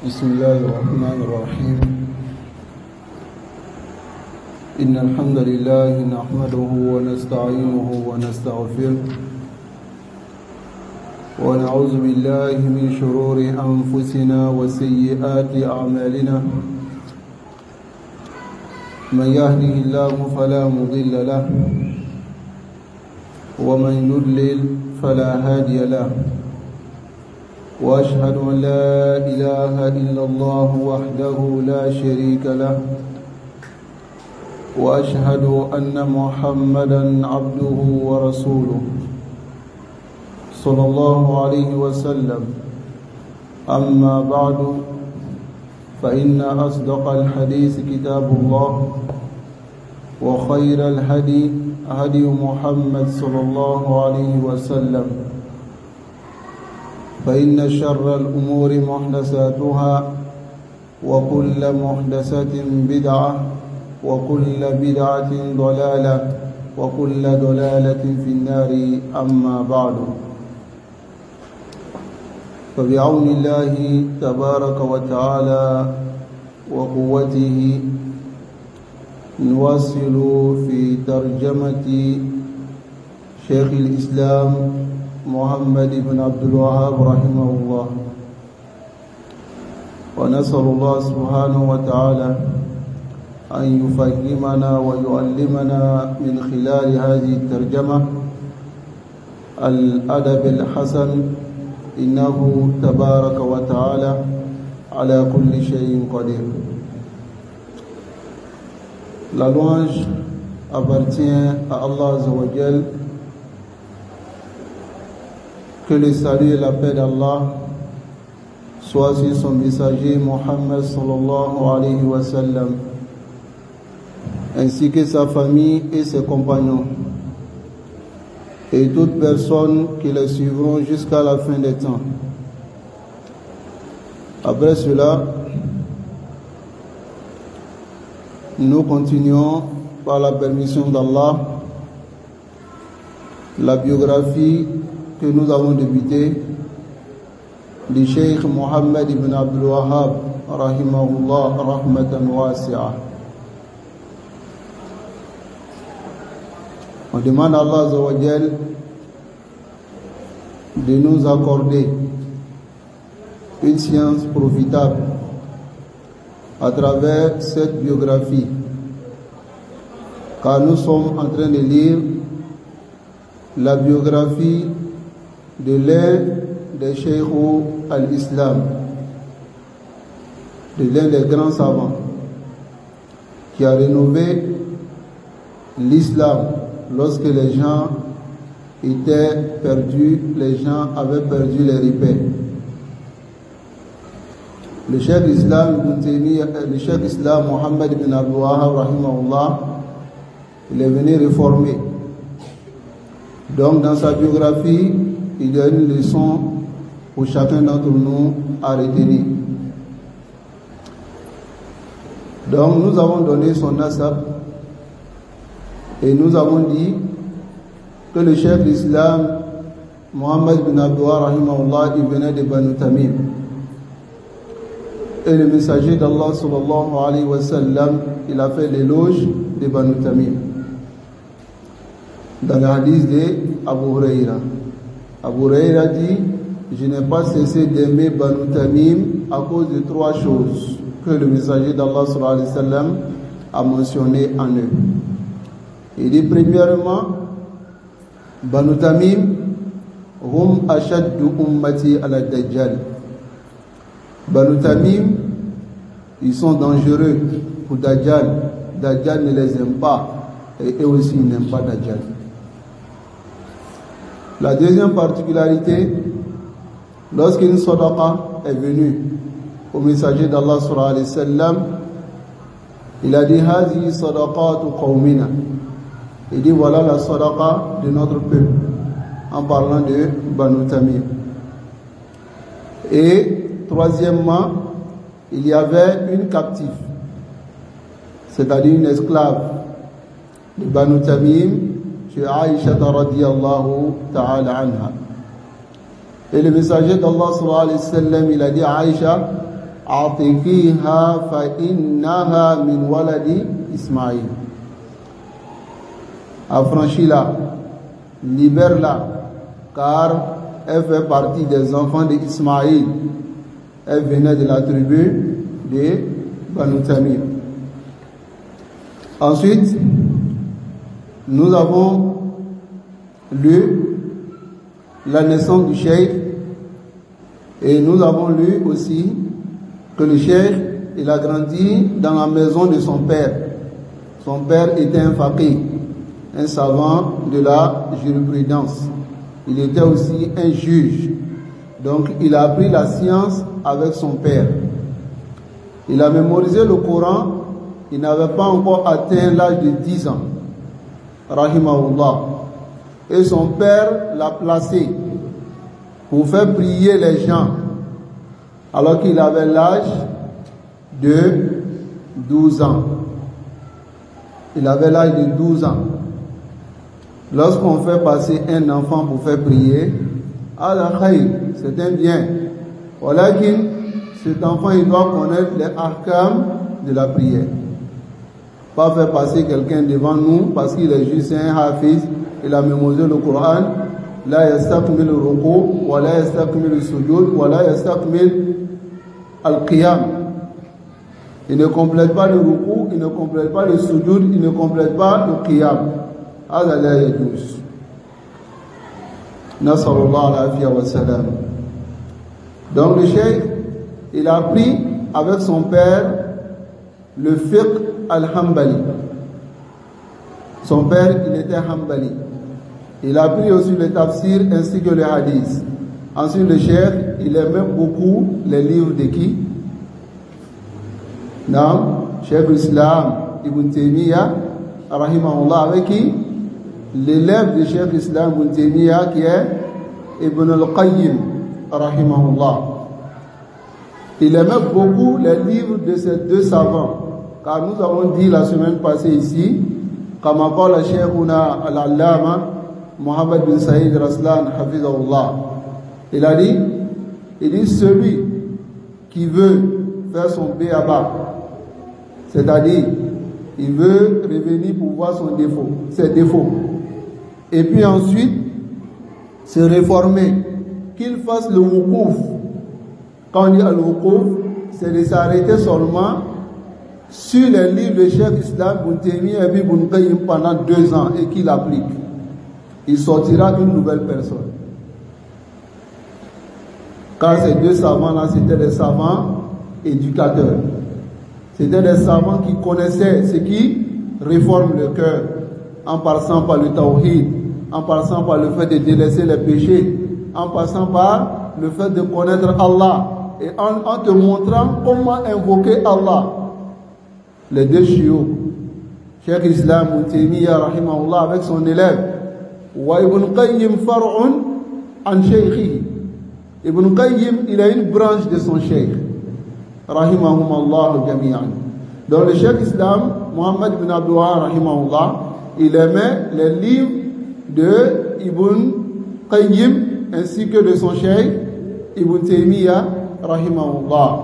بسم الله الرحمن الرحيم إن الحمد لله نحمده ونستعينه ونستغفره ونعوذ بالله من شرور أنفسنا وسيئات أعمالنا من يهده الله فلا مضل له ومن يضلل فلا هادي له وأشهد أن لا إله إلا الله وحده لا شريك له وأشهد أن محمدا عبده ورسوله صلى الله عليه وسلم أما بعد فإن أصدق الحديث كتاب الله وخير الهدي هدي محمد صلى الله عليه وسلم فإن شر الأمور محدثاتها وكل محدثة بدعة وكل بدعة ضلالة وكل ضلالة في النار أما بعد فبعون الله تبارك وتعالى وقوته نواصل في ترجمة شيخ الإسلام محمد بن عبد الوهاب رحمه الله ونسأل الله سبحانه وتعالى أن يفهمنا ويعلمنا من خلال هذه الترجمة الأدب الحسن إنه تبارك وتعالى على كل شيء قدير. La louange appartient à Allah Azza wa Jal. Que le salut et la paix d'Allah soient sur son messager Mohammed sallallahu alayhi wa sallam, ainsi que sa famille et ses compagnons, et toutes personnes qui les suivront jusqu'à la fin des temps. Après cela, nous continuons par la permission d'Allah la biographie que nous avons débuté du Cheikh Mohammed ibn Abdul Wahhab rahimahullah rahmatan wasi'a. On demande à Allah Azza wa Jal de nous accorder une science profitable à travers cette biographie, car nous sommes en train de lire la biographie de l'un des Cheikh al-Islam, de l'un des grands savants qui a rénové l'islam lorsque les gens étaient perdus, les gens avaient perdu les repères. Le Cheikh Islam Mohammed ibn Abdul Wahhab rahimahullah, il est venu réformer. Donc dans sa biographie, il y a une leçon pour chacun d'entre nous à retenir. Donc nous avons donné son nasab et nous avons dit que le chef d'Islam Mohammed bin Abdullah rahimahullah, il venait de Banu Tamim, et le messager d'Allah sallallahu alayhi wa sallam, il a fait l'éloge de Banu Tamim dans le hadith de Abu Huraira. Abu Huraira dit: je n'ai pas cessé d'aimer Banu Tamim à cause de trois choses que le messager d'Allah sallallahu alayhi wa sallam a mentionné en eux. Il dit premièrement, Banu Tamim hum ashaddu ummati ala Dajjal. Banu Tamim, ils sont dangereux pour Dajjal. Dajjal ne les aime pas et eux aussi n'aiment pas Dajjal. La deuxième particularité, lorsqu'une sadaqa est venue au messager d'Allah sallallahu alayhi wa sallam, il a dit: Hazi sadaqatu qawmina. Il dit: voilà la sadaqa de notre peuple, en parlant de Banu Tamim. Et troisièmement, il y avait une captive, c'est-à-dire une esclave de Banu Tamim, chez Aïcha radiyallahu ta'ala anha. Et le messager d'Allah sallallahu alayhi wa sallam, il a dit à Aïcha: atiqiha fa innaha min waladi Ismaïl. Affranchis-la, libère-la, car elle fait partie des enfants d'Ismaïl. Elle venait de la tribu de Banu Tamim. Ensuite, nous avons lu la naissance du cheikh et nous avons lu aussi que le cheikh, il a grandi dans la maison de son père. Son père était un faqih, un savant de la jurisprudence. Il était aussi un juge. Donc il a appris la science avec son père. Il a mémorisé le Coran. Il n'avait pas encore atteint l'âge de 10 ans. Rahimahullah. Et son père l'a placé pour faire prier les gens alors qu'il avait l'âge de 12 ans. Il avait l'âge de 12 ans. Lorsqu'on fait passer un enfant pour faire prier, c'est un bien. Walakin, cet enfant, il doit connaître les ahkam de la prière. Pas faire passer quelqu'un devant nous parce qu'il est juste un hafiz, il a mémorisé le Coran. La yastakmil ruku, wa la yastakmil sujud, wa la yastakmil al-qiyam. Il ne complète pas le ruku, il ne complète pas le sujud, il ne complète pas le qiyam. هذا لا يجوز. نسأل الله العافية والسلام. Donc le cheikh, il a appris avec son père le fiqh al-Hanbali. Son père, il était Hanbali. Il a appris aussi le tafsir ainsi que le hadith. Ensuite le cheikh, il aimait beaucoup les livres de qui? Non, Cheikh Islam Ibn Taymiyyah, rahimahullah, avec qui? L'élève de Cheikh Islam Ibn Taymiyyah qui est Ibn al-Qayyim, rahimahullah. Il aimait beaucoup les livres de ces deux savants, car nous avons dit la semaine passée ici, comme appelle Cheikhuna al-Allama Muhammad bin Saïd Raslan Hafizahullah. Il a dit, celui qui veut faire son béaba, c'est-à-dire il veut revenir pour voir ses défauts, et puis ensuite se réformer, qu'il fasse le wuqouf. Quand on dit le wuqouf, c'est de s'arrêter seulement sur les livres de Cheikh Islam Ibn Taymiyyah et Ibn Qayyim pendant 2 ans et qu'il applique. Il sortira d'une nouvelle personne. Car ces deux savants-là, c'était des savants éducateurs. C'était des savants qui connaissaient ce qui réforme le cœur, en passant par le tawhid, en passant par le fait de délaisser les péchés, en passant par le fait de connaître Allah, et en te montrant comment invoquer Allah. Les deux chiots, Cheikh Islam Ibn Taymiyyah rahimahullah avec son élève, wa Ibn Qayyim far'un an shaykhihi. Ibn Qayyim, il a une branche de son cheikh. Rahimahumullah jami'an. Dans le Cheikh Islam, Muhammad bin Abdul Wahhab rahimahullah, il aimait les livres de Ibn Qayyim ainsi que de son cheikh Ibn Taymiyyah rahimahullah.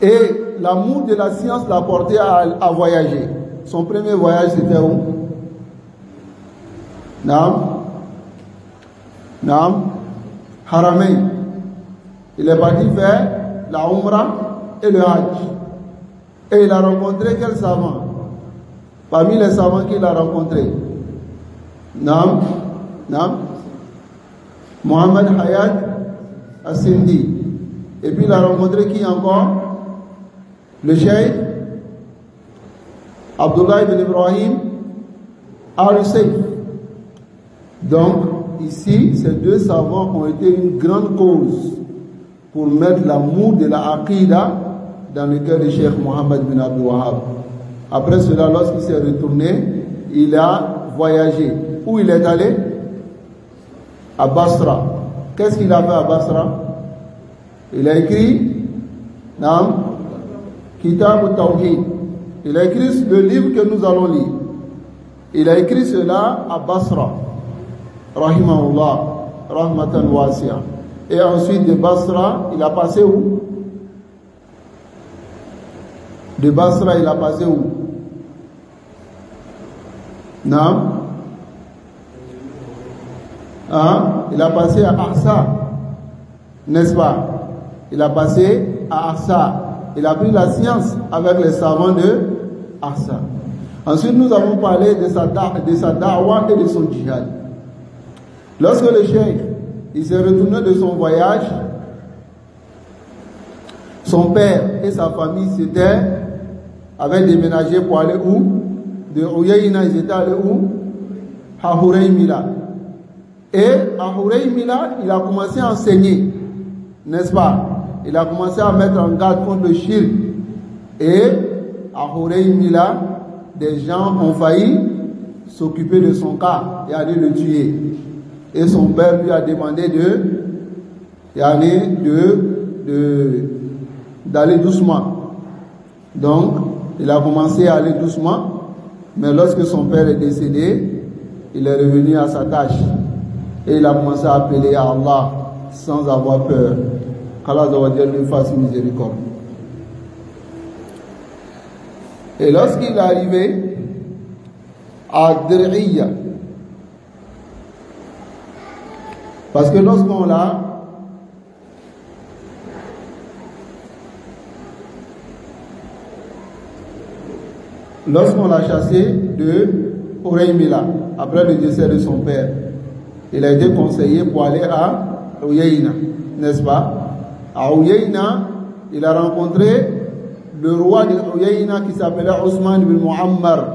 Et l'amour de la science l'a porté à voyager. Son premier voyage, c'était où? Naam, Haramain. Il est parti faire la Umrah et le Hajj. Et il a rencontré quel savant? Parmi les savants qu'il a rencontrés, Mohamed Hayat As-Sindi. Et puis il a rencontré qui encore? Le cheikh Abdullah ibn Ibrahim al-Sayf. Donc ici, ces deux savants ont été une grande cause pour mettre l'amour de la Aqidah dans le cœur du cheikh Mohammed bin Abdul Wahhab. Après cela, lorsqu'il s'est retourné, il a voyagé. Où il est allé? À Basra. Qu'est-ce qu'il a fait à Basra? Il a écrit Kitab al-Tawhid. Il a écrit le livre que nous allons lire. Il a écrit cela à Basra. Rahimahullah, rahmatan wasi'a. Et ensuite de Basra, il a passé où? De Basra, il a passé où? Non? Hein? Il a passé à Arsa, n'est-ce pas? Il a passé à Arsa. Il a pris la science avec les savants de Arsa. Ensuite, nous avons parlé de sa da'wa et de son djihad. Lorsque le cheikh il s'est retourné de son voyage, son père et sa famille avaient déménagé pour aller où? De Uyayna, ils étaient allés où? À Huraymila. Et à Huraymila, il a commencé à enseigner, n'est-ce pas? Il a commencé à mettre en garde contre le shirk. Et à Huraymila, des gens ont failli s'occuper de son cas et aller le tuer. Et son père lui a demandé d'aller doucement. Donc, il a commencé à aller doucement. Mais lorsque son père est décédé, il est revenu à sa tâche. Et il a commencé à appeler à Allah sans avoir peur. Qu'Allah lui fasse miséricorde. Et lorsqu'il est arrivé à Dir'iyya, parce que lorsqu'on l'a chassé de Huraymila, après le décès de son père, il a été conseillé pour aller à Uyayna, n'est-ce pas? À Uyayna, il a rencontré le roi de Uyayna qui s'appelait Ousmane bin Muammar.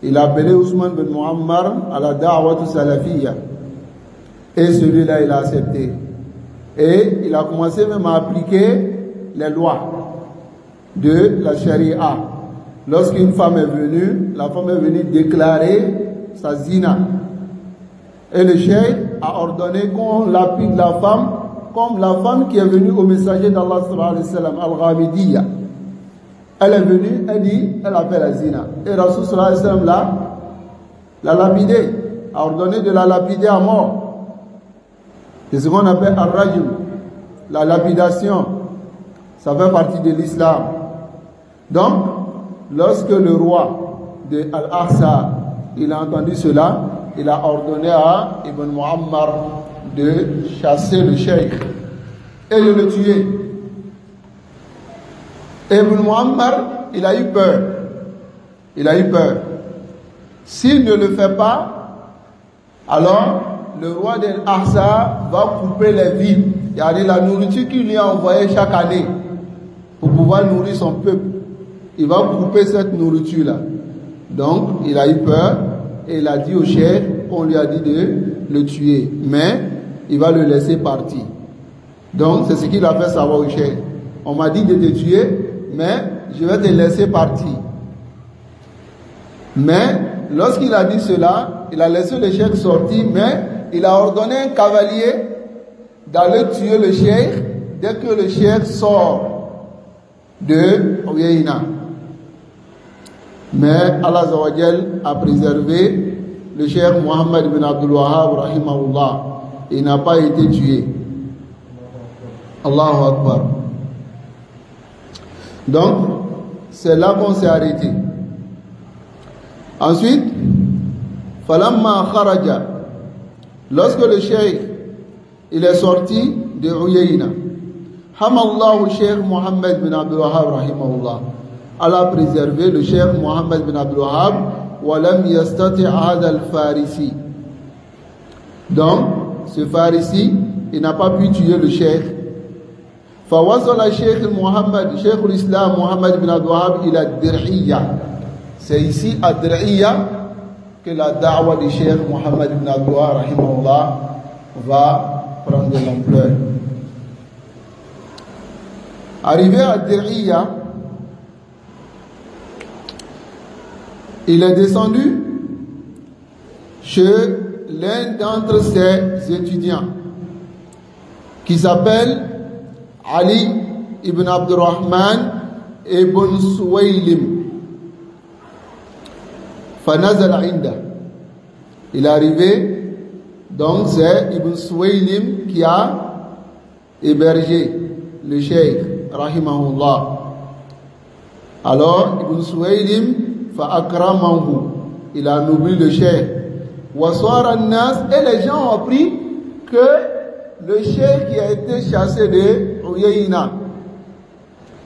Il a appelé Ousmane bin Muammar à la da'wat salafiyya. Et celui-là, il a accepté. Et il a commencé même à appliquer les lois de la charia. Lorsqu'une femme est venue, la femme est venue déclarer sa zina. Et le cheikh a ordonné qu'on lapide la femme comme la femme qui est venue au messager d'Allah sallallahu alayhi wa sallam, Al-Ghamidiyya. Elle est venue, elle dit, elle a fait la zina. Et Rasul sallallahu alayhi wa sallam l'a lapidée, a ordonné de la lapider à mort. C'est ce qu'on appelle Ar-Rajm, la lapidation. Ça fait partie de l'islam. Donc, lorsque le roi de Al-Ahsa, il a entendu cela, il a ordonné à Ibn Muammar de chasser le cheikh et de le tuer. Ibn Muammar, il a eu peur. Il a eu peur. S'il ne le fait pas, alors le roi d'Al-Ahsa va couper les vivres. Il y a la nourriture qu'il lui a envoyée chaque année pour pouvoir nourrir son peuple. Il va couper cette nourriture-là. Donc, il a eu peur et il a dit au cheikh qu'on lui a dit de le tuer. Mais, il va le laisser partir. Donc, c'est ce qu'il a fait savoir au cheikh. On m'a dit de te tuer, mais je vais te laisser partir. Mais, lorsqu'il a dit cela, il a laissé le cheikh sortir, mais il a ordonné à un cavalier d'aller tuer le cheikh dès que le cheikh sort de Uyayna. Mais Allah Azawajal a préservé le cheikh Mohammed bin Abdul Wahhab rahimahullah. Il n'a pas été tué. Allahu Akbar. Donc, c'est là qu'on s'est arrêté. Ensuite, falamma kharaja, lorsque le cheikh il est sorti de Uyayna, hamallahu cheikh Mohammed bin Abdul Wahhab rahimahullah. Allah a préservé le cheikh Mohammed bin Abdul Wahhab wa lam yastati' hadha al-Farisi. Donc, ce Farisi, il n'a pas pu tuer le cheikh. Fawasala cheikh Mohammed, cheikh l'Islam Mohammed bin Abdul Wahhab ila Dir'iyya. C'est ici à Dir'iyya que la da'wa du cheikh Mohammed bin Abdul Wahhab rahimahullah va prendre de l'ampleur. Arrivé à Dir'iyya, il est descendu chez l'un d'entre ses étudiants qui s'appelle Ali ibn Abdurrahman ibn Suwaylim. Fanazal inda. Il est arrivé, donc c'est Ibn Suwaylim qui a hébergé le cheikh rahimahullah. Alors, Ibn Suwaylim fa'akramahu, il a nourri le cheikh. Waswara nas, et les gens ont appris que le cheikh qui a été chassé de Uyayna,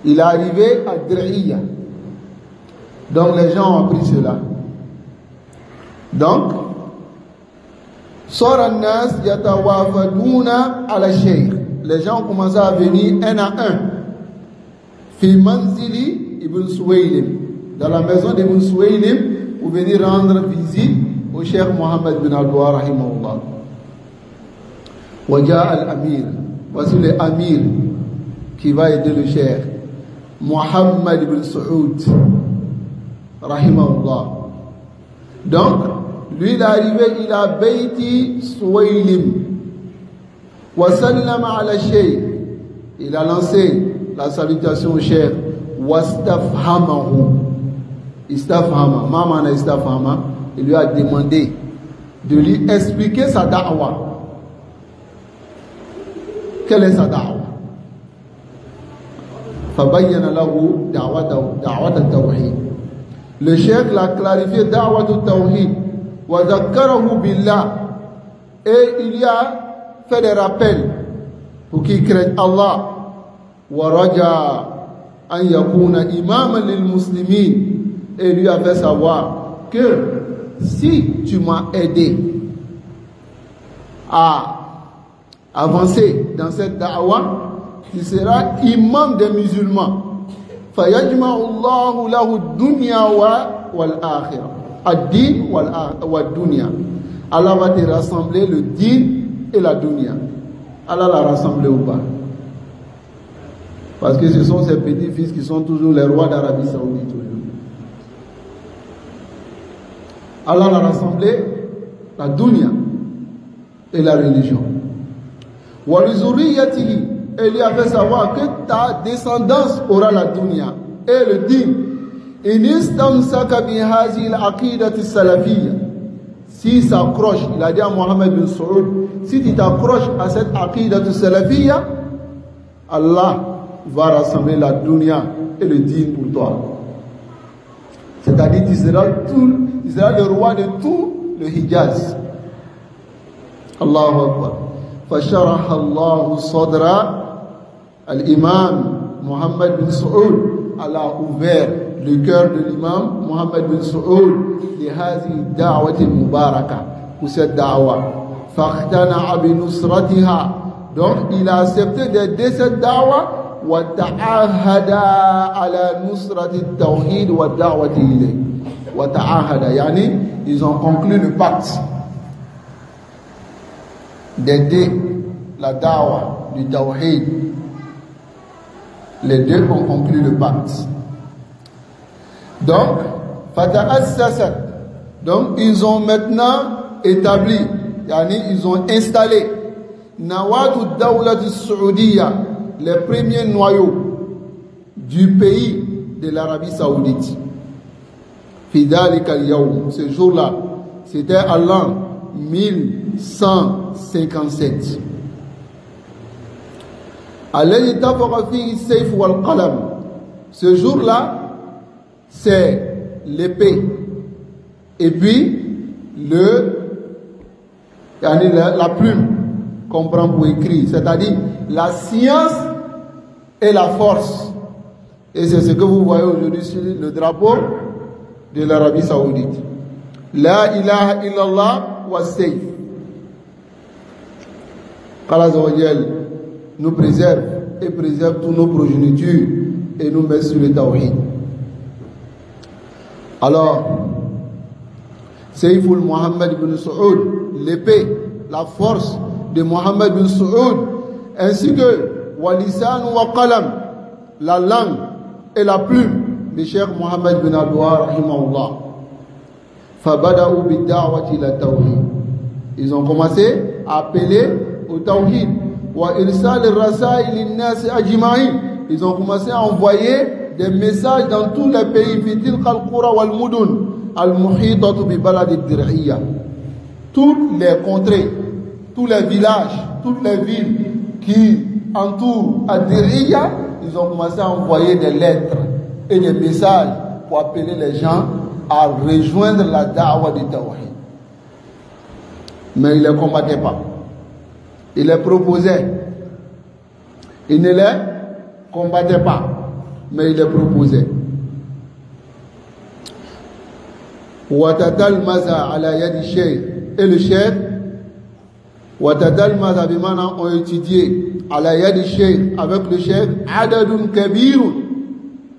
il est arrivé à Dir'iyya. Donc les gens ont appris cela. Donc, Swara nas yatawafaduna ala cheikh. Les gens ont commencé à venir un à un. Fi manzili Ibn Suwaylim, dans la maison d'Ibn Suwaylim, pour venir rendre visite au cheikh Mohammed bin Abdouhab rahimahullah. Waja al-Amir, voici le Amir qui va aider le cheikh Mohammed bin Saoud rahimahullah. Donc, lui il est arrivé, il a Bayti Suwaylim. Wa sallama ala cheikh, il a lancé la salutation au cheikh. Wastafhamahu, istafhama, maman istafhama, il lui a demandé de lui expliquer sa da'wa. Quelle est sa da'wa? Fabayyana lahu da'wat al-tawhid. Le cheikh l'a clarifié da'wat al-tawhid wa dhakkarahu billah, et il y a fait des rappels pour qu'il craigne Allah. Wa raja an yakuna imaman lil muslimin, et lui a fait savoir que si tu m'as aidé à avancer dans cette da'wa, tu seras imam des musulmans. Fayajma'u Allahu lahu dunya wal akhirah, ad-din wal dunya. Allah va te rassembler le din et la dunya. Allah l'a rassemblé ou pas? Parce que ce sont ces petits-fils qui sont toujours les rois d'Arabie Saoudite. Allah a rassemblé la dunya et la religion. Et il a fait savoir que ta descendance aura la dunya et le din. Si s'accroche, il a dit à Mohammed bin Saoud, si tu t'accroches à cette aqidat salafiyya, Allah va rassembler la dunya et le din pour toi. C'est-à-dire tu seras le roi de tout le Hijaz. Allahu Akbar. Fasharaha Allahu sadra al-imam Mohammed bin Saoud. Allah a ouvert le cœur de l'imam Mohammed bin Saoud de hazi da'wati mubaraka, pour cette da'wa. Fakhtana'a bi nusratiha. Donc il a accepté d'aider cette da'wa. وتعاهد على نصرة التوحيد والدعوة إليه. وتعاهد يعني ils ont conclu le pacte d'aider la da'wa du tawhid. Les deux ont conclu le pacte. Donc fata'assasat, donc ils ont maintenant établi, yani ils ont installé nawatu dawlat as-saoudiyya, les premiers noyaux du pays de l'Arabie Saoudite. Fidalika al-yawm, ce jour-là, c'était à l'an 1157. Alladhi tafaqa fihi as-sayf wal-qalam. Ce jour-là, c'est l'épée et puis la plume qu'on prend pour écrire, c'est-à-dire la science et la force. Et c'est ce que vous voyez aujourd'hui sur le drapeau de l'Arabie Saoudite. La ilaha illallah wa sayf. Allah nous préserve et préserve tous nos progénitures et nous met sur le tawhid. Alors, Sayful Mohammed bin Saoud, l'épée, la force de Mohammed bin Saoud, ainsi que Walisan wa Qalam, la langue et la plume de Cheikh Mohammed bin Abdouhab rahimahullah. Fabada'u bid-da'wati ila tawhid. Ils ont commencé à appeler au tawhid. Wa irsal ar-rasail lin-nas ajma'in. Ils ont commencé à envoyer des messages dans tous les pays, fi tilka al-qura wal-mudun al-muhitatu bi balad ad-Dir'iyya. Toutes les contrées, tous les villages, toutes les villes qui entourent ad-Dir'iyya, ils ont commencé à envoyer des lettres et des messages pour appeler les gens à rejoindre la da'wa du tawhid. Mais il ne les combattait pas. Il les proposait. Il ne les combattait pas, mais il les proposait. Watatal maza ala yadi sheikh. Et le cheikh, Watatal maza bimana ont étudié ala yadi sheikh, avec le cheikh, adadun kabirun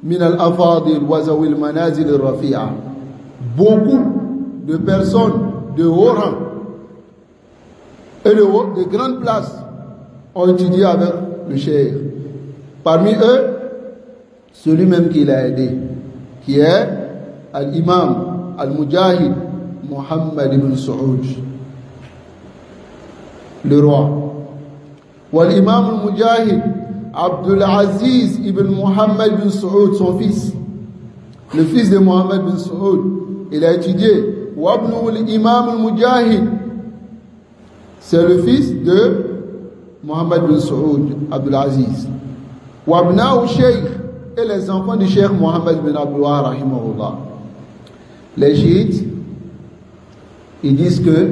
min al-afadil wa zawil manazil al-rafi'a. Beaucoup de personnes de haut rang et de grandes places ont étudié avec le cheikh. Parmi eux, celui même qui l'a aidé, qui est l'imam al-Mujahid Muhammad ibn Saoud, le roi. Ou l'imam al-Mujahid Abdul Aziz ibn Muhammad ibn Saoud, son fils, le fils de Muhammad ibn Saoud, il a étudié. Ou l'imam al-Mujahid, c'est le fils de Muhammad ibn Saoud, Abdul Aziz. Ou abna'u sheikh, et les enfants du cheikh Muhammad ibn Abdul Wahhab rahimahullah. Les chiites, ils disent que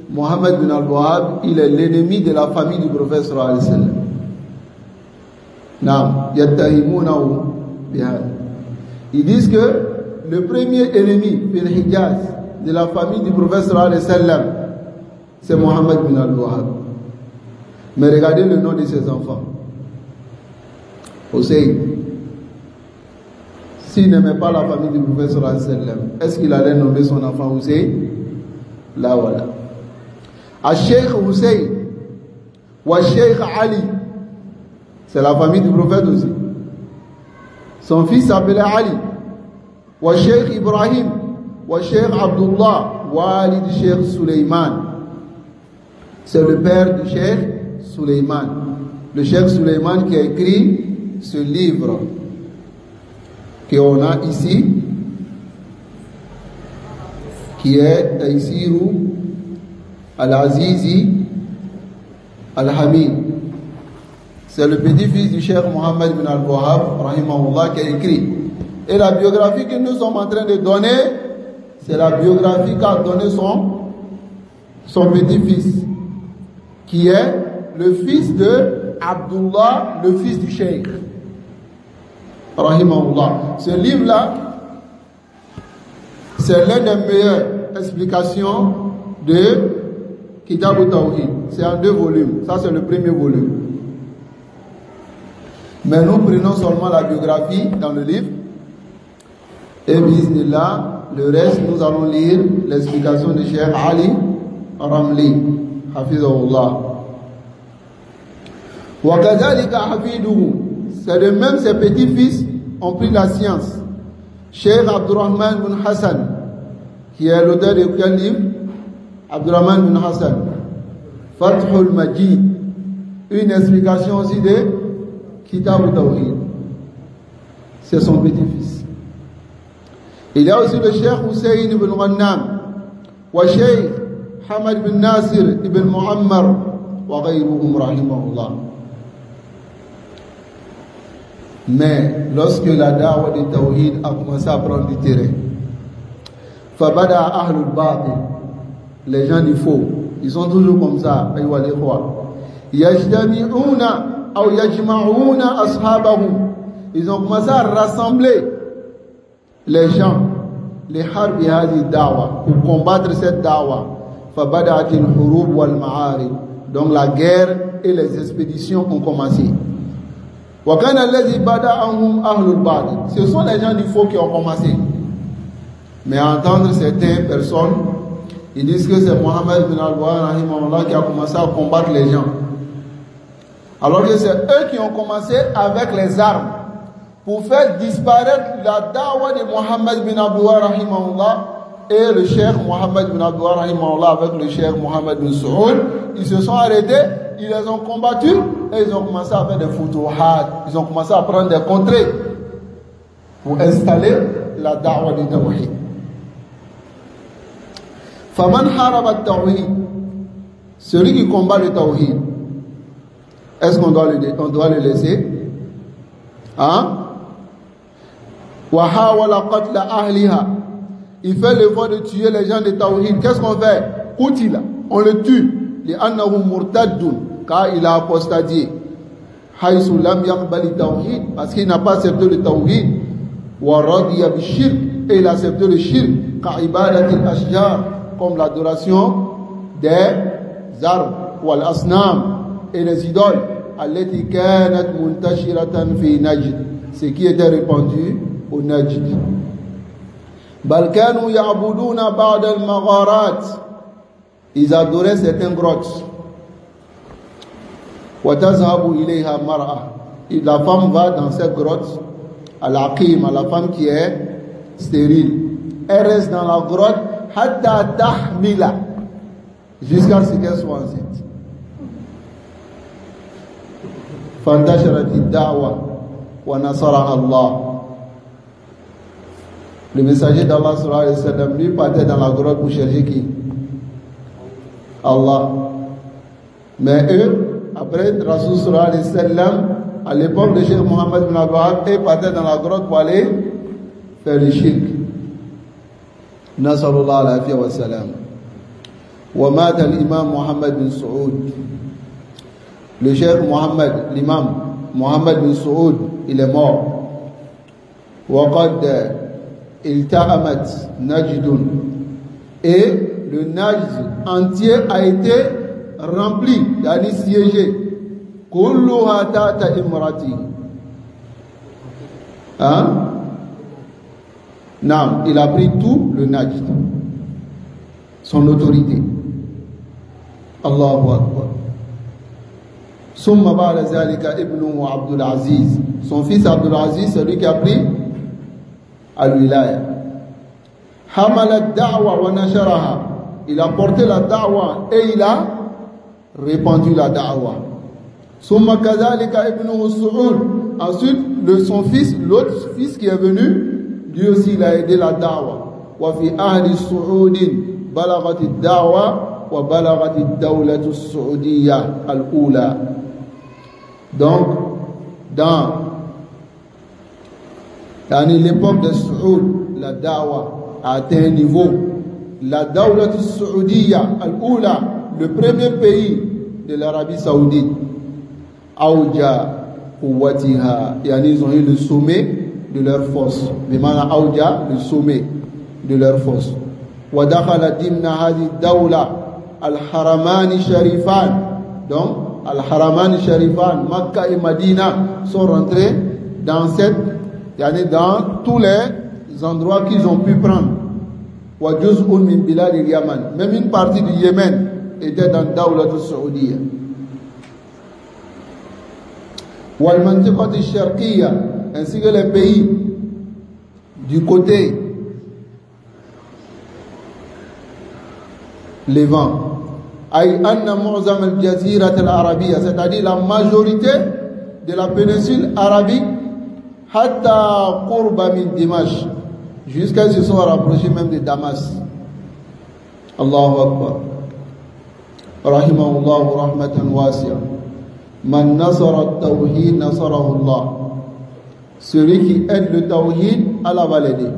Muhammad ibn Abdul Wahhab, il est l'ennemi de la famille du prophète sallallahu alayhi wa sallam. Naam, yattahimunahu bihad. Ils disent que le premier ennemi fil Hijaz de la famille du prophète sallallahu alayhi wa sallam, c'est Muhammad ibn Abdul Wahhab. Mais regardez le nom de ses enfants. Hussein. S'il n'aimait pas la famille du prophète sallallahu alayhi wa sallam, est-ce qu'il allait nommer son enfant Hussein? Là voilà. Al-Sheikh Hussein ou Al-Sheikh Ali, c'est la famille du prophète aussi. Son fils s'appelait Ali. Ou Al-Sheikh Ibrahim ou Al-Sheikh Abdullah Walid Sheikh Suleiman. C'est le père du Sheikh Suleiman. Le Cheikh Suleiman qui a écrit ce livre qu'on a ici, qui est Taïsirou Al-Azizi Al-Hamid. C'est le petit-fils du Cheikh Mohammed bin Al-Wahhab rahimahullah qui a écrit. Et la biographie que nous sommes en train de donner, c'est la biographie qu'a donné son petit-fils, qui est le fils de Abdullah, le fils du Cheikh rahimahullah. Ce livre-là, c'est l'une des meilleures explications de Kitab al-Tawhid. C'est en 2 volumes. Ça, c'est le premier volume. Mais nous prenons seulement la biographie dans le livre. Et bismillah, le reste, nous allons lire l'explication de Cheikh Ali Ramli, Hafizahullah. Wa kadhalika hafiduhu. C'est de même ses petits-fils ont pris la science. Cheikh Abdurrahman bin Hassan, qui est l'auteur de quel livre? Abdurrahman bin Hassan, Fathul Majid, une explication aussi de Kitab al-Tawhid. C'est son petit-fils. Il y a aussi le Cheikh Hussein ibn Ghannam, wa Cheikh Hamad bin Nasir ibn Muammar, wa ghayruhum rahimahullah. Mais lorsque la da'wa du Tawhid a commencé à prendre du terrain, Fabada Ahlul Batil, les gens du faux, ils sont toujours comme ça, aywa l'ikhwa. Yajtami'una ou yajma'una ashabahum. Ils ont commencé à rassembler les gens, les harbi hadi da'wa, pour combattre cette da'wa. Fabada'atil hurub wal ma'arib. Donc la guerre et les expéditions ont commencé. Ce sont les gens du faux qui ont commencé. Mais à entendre certaines personnes, ils disent que c'est Mohammed bin Al-Wahhab qui a commencé à combattre les gens. Alors que c'est eux qui ont commencé avec les armes pour faire disparaître la da'wa de Mohammed bin Al-Wahhab et le cheikh Mohammed bin Al-Wahhab avec le cheikh Mohammed bin Saoud. Ils se sont arrêtés, ils les ont combattus et ils ont commencé à faire des futuhat. Ils ont commencé à prendre des contrées pour installer la da'wa de Tawhid. Faman haraba Tawhid, celui qui combat le Tawhid, est-ce qu'on doit le laisser? Hein? وحاول قتل أهلها. Il fait l'effort de tuer les gens de Tawhid. Qu'est-ce qu'on fait? Qutila, on le tue. لأنه مرتد, car il a apostatié. حيث لم يقبل التوحيد, parce qu'il n'a pas accepté le Tawhid. ورضي بالشرك, et il a accepté le shirk. كعبادة الأشجار, comme l'adoration des arbres. والأصنام, et les idoles. التي كانت منتشرة في نجد, ce qui était répandu au Najd. بل كانوا يعبدون بعض المغارات, ils adoraient certaines grottes. وتذهب إليها مرأة, et la femme va dans cette grotte, à l'aqim, à la femme qui est stérile. Elle reste dans la grotte حتى تحمل, jusqu'à ce qu'elle soit enceinte. فانتشرت الدعوة ونصرها الله. Le messager d'Allah sallallahu alayhi wa sallam, lui, partait dans la grotte pour chercher qui? Allah. Mais eux, après Rasul sallallahu alayhi wa sallam, à l'époque de Cheikh Mohammed bin Abdul, ils partaient dans la grotte pour aller faire le shirk. Nasallallahu alayhi wa sallam. Wa mata l'imam Mohammed bin Saoud. Le Cheikh Mohammed, l'imam Mohammed bin Saoud, il est mort. Wa qad ilta'amat Najdun, et le Najd entier a été rempli, yani siégé. Kulluha tata imrati. Hein? Non, il a pris tout le Najd, son autorité. Allahu Akbar. Summa ba'da zalika ibnu Abdul Aziz. Son fils Abdul Aziz, celui qui a pris al-wilaya. Hamala ad-da'wa wa nasharaha. Il a porté la da'wa et il a répandu la da'wa. Summa kadhalika ibnu Saoud. Ensuite, son fils, l'autre fils qui est venu, lui aussi il a aidé la da'wa. Wa fi ahli Saoudin balaghat ad-da'wa wa balaghat ad-dawlatu as-saoudiyya al-ula. Donc, dans l'époque de Saoud, la da'wa a atteint un niveau. La dawlat as-saoudiyya al-ula, le premier pays de l'Arabie saoudite, Aouja Ouwatiha, ils ont eu le sommet de leur force. Bimana Aouja, le sommet de leur force. Wa dakhala dimna hadi dawla al-Haramani Sharifan. Donc, al-Haramani Sharifan, Makkah et Madina sont rentrés dans cette, dans tous les endroits qu'ils ont pu prendre. Wa juz'un min bilad al-Yaman. Même une partie du Yémen était dans Dawlat al-Saoudiyya. Wal mantiqat al-Sharqiyya, ainsi que les pays du côté Levant. Ay anna mu'zam al-Jazirat al-Arabiyya, c'est-à-dire la majorité de la péninsule arabique, hatta qurba min Dimash, jusqu'à ce qu'ils se sont rapprochés même de Damas. Allahu Akbar. Rahimahullah rahmatan wasi'a. Man nasara at-tawhid nasarahu Allah. Celui qui aide le tawhid, Allah va l'aider.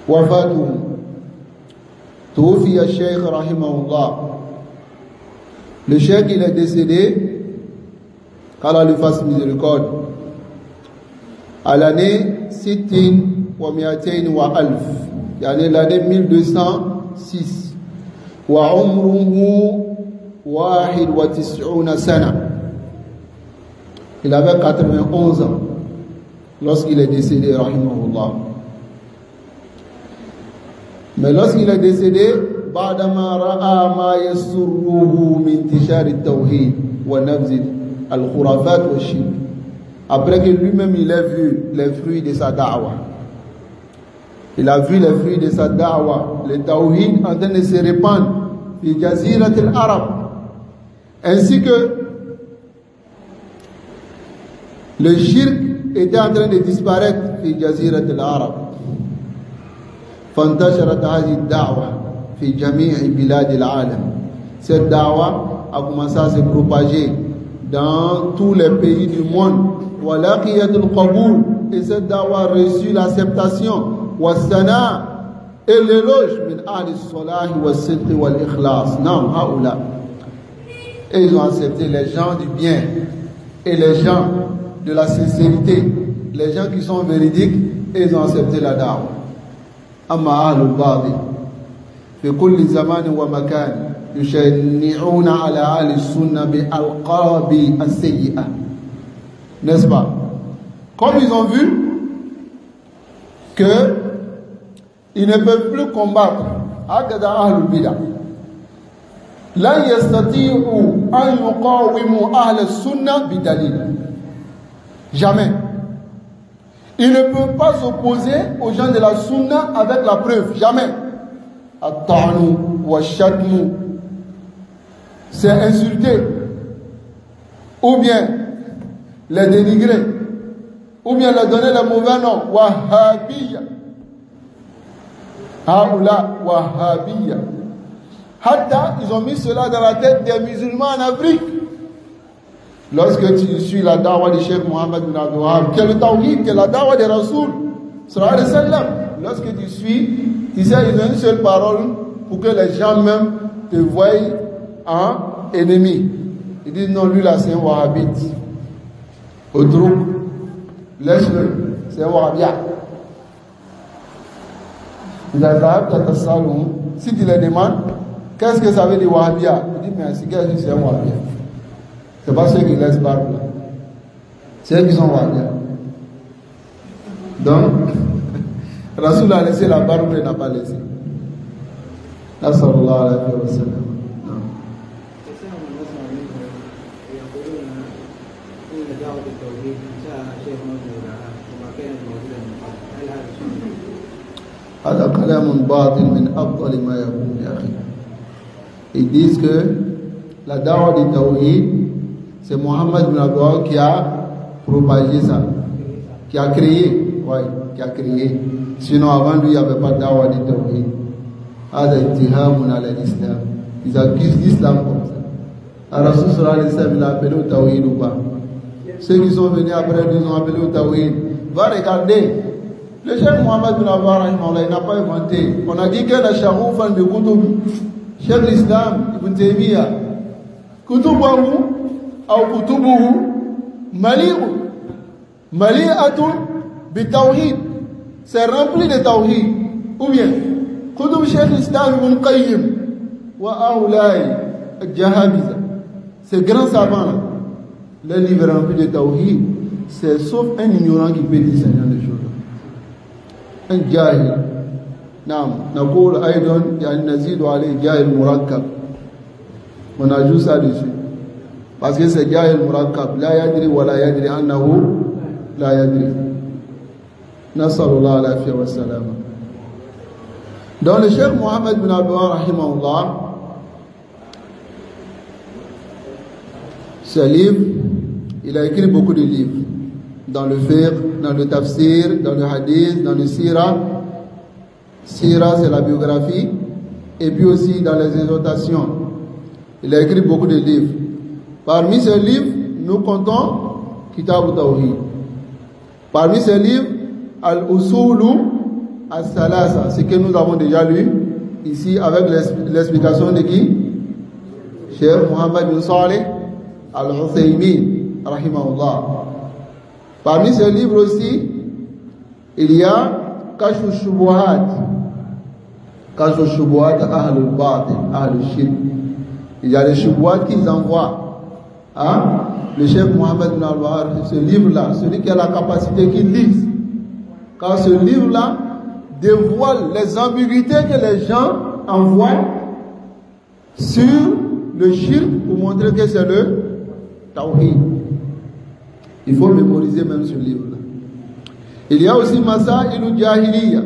Wafatuhu. Toufi al-Sheikh rahimahullah. Le Cheikh, il est décédé, qu'Allah lui fasse miséricorde, à l'année Sittin wa Miatain wa Alf, l'année 1206. Wa umruhu wahid wa tis'una sana. Il avait 91 ans lorsqu'il est décédé, rahimahullah. Mais lorsqu'il est décédé, بعدما رأى ما يسره من انتشار التوحيد ونبذ الخرافات والشرك. Après que lui-même il a vu les fruits de sa da'wa. Il a vu les fruits de sa da'wa, le tawhid en train de se répandre fi jazirat al-Arab, ainsi que le shirk était en train de disparaître fi jazirat al-Arab. فانتشرت هذه الدعوة في جميع بلاد العالم. Cette da'wa a commencé à se propager dans tous les pays du monde. Et cette dawa a reçu l'acceptation et l'éloge et ils ont accepté les gens du bien et les gens de la sincérité, les gens qui sont véridiques, et ils ont accepté la dawa. Amma ahlul batil fi kulli zaman wa makan yushani'una ala ahli sunnah bi alqabi as-sayyi'ah. N'est-ce pas? Comme ils ont vu que ils ne peuvent plus combattre Agada Ahlul Bida. La yastati'u an yuqawimu Ahl Sunnah bidalil. Jamais. Ils ne peuvent pas s'opposer aux gens de la Sunna avec la preuve. Jamais. At-ta'nu wa shatmu. C'est insulter. Ou bien les dénigrer. Ou bien leur donner le mauvais nom. Wahhabiyya. Haoula Wahhabiyya. Hatta, ils ont mis cela dans la tête des musulmans en Afrique. Lorsque tu suis la dawa du Cheikh Mohammed bin Abdul Wahhab, qui est le tawhid, qui est la dawa des Rasoul, sallallahu alayhi wa sallam, lorsque tu suis, tu sais, ils ont une seule parole pour que les gens même te voient en ennemi. Ils disent non, lui là c'est un wahhabite. Au trou, laisse-le, c'est un wahhabia. Si tu les demandes, qu'est-ce que ça veut dire wahhabia? Il dit mais c'est un wahhabia. C'est pas ceux qui laissent barbe là. C'est eux qui sont wahhabia. Donc, Rasoul a laissé la barbe, il n'a pas laissé. Sallallahu alayhi wa sallam. هذا كلام باطل من أفضل ما يكون يا أخي. Ils disent que la dawa du tawhid, c'est Mohammed bin Abdul Wahhab qui a propagé ça, qui a créé, ouais, qui a créé. Sinon avant lui il n'y avait pas de dawa du tawhid. هذا اتهام على l'islam. Ils accusent l'islam comme ça. Alors Rasul sallallahu alayhi wa sallam il a appelé au tawhid ou pas? Ceux qui sont venus après ils ont appelé au tawhid. Va regarder. Le Cheikh Mohammed bin Abdul Wahhab il n'a pas inventé. On a dit que la sharoufan de Kutub, Cheikh l'Islam, Ibn Taymiyyah, Kutubahu, ou Kutubuhu, Mali'atun bi Tawhid. C'est rempli de Tawhid. Ou bien, Kutub Cheikh l'Islam Ibn Qayyim, wa Aoulai, Jahabiza. Ces grands savants, les livres remplis de Tawhid, c'est sauf un ignorant qui peut dire ce genre de choses. Un jahil. نعم نقول أيضا يعني نزيد عليه جاهل مركب. On ajoute ça dessus. Parce que c'est jahil murakkab. لا يدري ولا يدري أنه لا يدري. نسأل الله العافية والسلامة. Dans le Cheikh Mohammed bin Abdul Wahhab rahimahullah, ce livre, il a écrit beaucoup de livres. Dans le fiqh, dans le tafsir, dans le hadith, dans le sira. Sira, c'est la biographie. Et puis aussi dans les exhortations. Il a écrit beaucoup de livres. Parmi ces livres, nous comptons Kitab al-Tawhid. Parmi ces livres, Al-Usulu As-Salasa, ce que nous avons déjà lu ici avec l'explication de qui? Cheikh Mohammed bin Saleh Al-Uthaymin, rahimahullah. Parmi ces livres aussi, il y a Kashf Shubuhat. Kashf Shubuhat Ahlul Batil, Ahlul Shirk. Il y a les Shubuhat qu'ils envoient. Hein? Le Cheikh Mohammed bin Abdul Wahhab, ce livre-là, celui qui a la capacité qu'il lise. Car ce livre-là dévoile les ambiguïtés que les gens envoient sur le shirk pour montrer que c'est le tawhid. Il faut mémoriser même ce livre-là. Il y a aussi Masail al-Jahiliya.